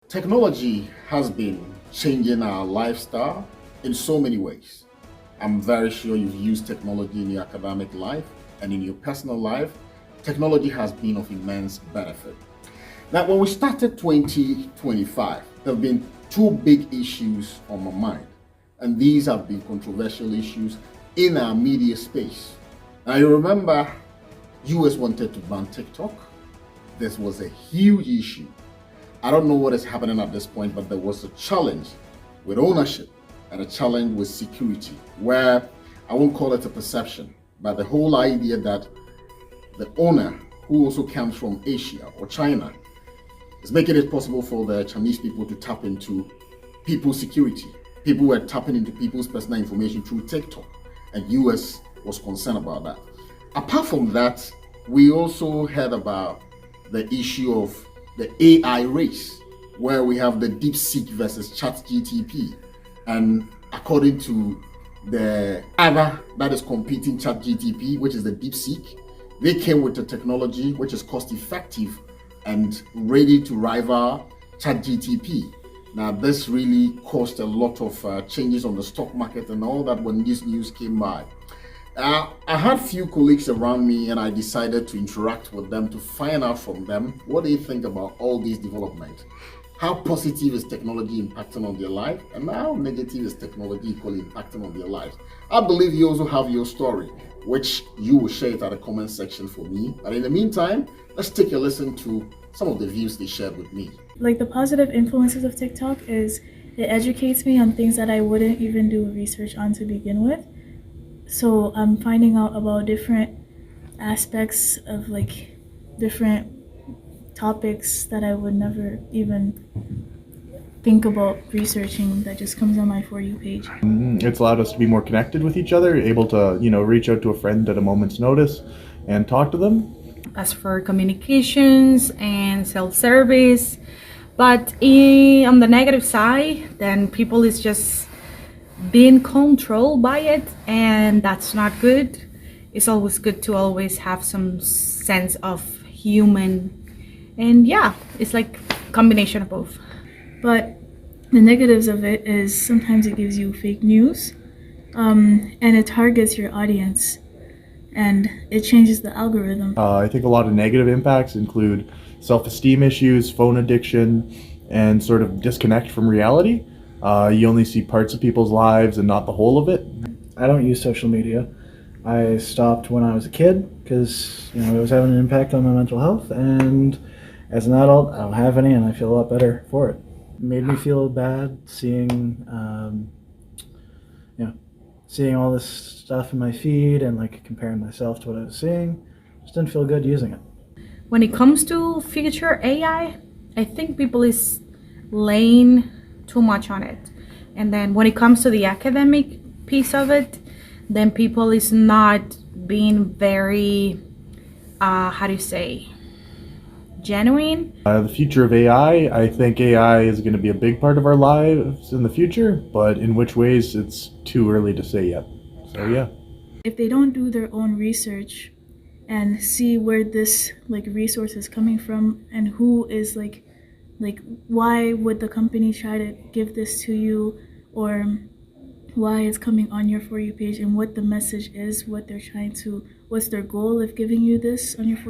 Technology has been changing our lifestyle in so many ways. I'm very sure you've used technology in your academic life and in your personal life. Technology has been of immense benefit. Now, when we started 2025, there have been two big issues on my mind, and these have been controversial issues in our media space. Now, you remember, US wanted to ban TikTok. This was a huge issue. I don't know what is happening at this point, but there was a challenge with ownership and a challenge with security, where I won't call it a perception, but the whole idea that the owner, who also comes from Asia or China, is making it possible for the Chinese people to tap into people's security. People were tapping into people's personal information through TikTok, and US was concerned about that. Apart from that, we also heard about the issue of the AI race, where we have the DeepSeek versus ChatGTP. And according to the other that is competing ChatGTP, which is the DeepSeek, they came with a technology which is cost effective and ready to rival ChatGTP. Now, this really caused a lot of changes on the stock market and all that when this news came by. I had few colleagues around me, and I decided to interact with them to find out from them what they think about all these developments. How positive is technology impacting on their life, and how negative is technology equally impacting on their lives? I believe you also have your story, which you will share it at the comment section for me. But in the meantime, let's take a listen to some of the views they shared with me. Like, the positive influences of TikTok is it educates me on things that I wouldn't even do research on to begin with. So I'm finding out about different aspects of like different topics that I would never even think about researching, that just comes on my For You page. It's allowed us to be more connected with each other, able to, reach out to a friend at a moment's notice and talk to them. As for communications and self-service, but on the negative side, then people is just being controlled by it, and that's not good. It's always good to always have some sense of human, and yeah, it's like a combination of both. But the negatives of it is sometimes it gives you fake news, and it targets your audience, and it changes the algorithm. I think a lot of negative impacts include self-esteem issues, phone addiction, and sort of disconnect from reality. You only see parts of people's lives and not the whole of it. I don't use social media. I stopped when I was a kid because it was having an impact on my mental health, and as an adult I don't have any, and I feel a lot better for it. It made me feel bad seeing seeing all this stuff in my feed and like comparing myself to what I was seeing. Just didn't feel good using it. When it comes to future AI, I think people is laying too much on it, and then when it comes to the academic piece of it, then people is not being very genuine. The future of AI, I think AI is going to be a big part of our lives in the future, but in which ways, it's too early to say yet. So yeah. If they don't do their own research and see where this resource is coming from, and who is like why would the company try to give this to you, or why it's coming on your For You page, and what the message is, what's their goal of giving you this on your For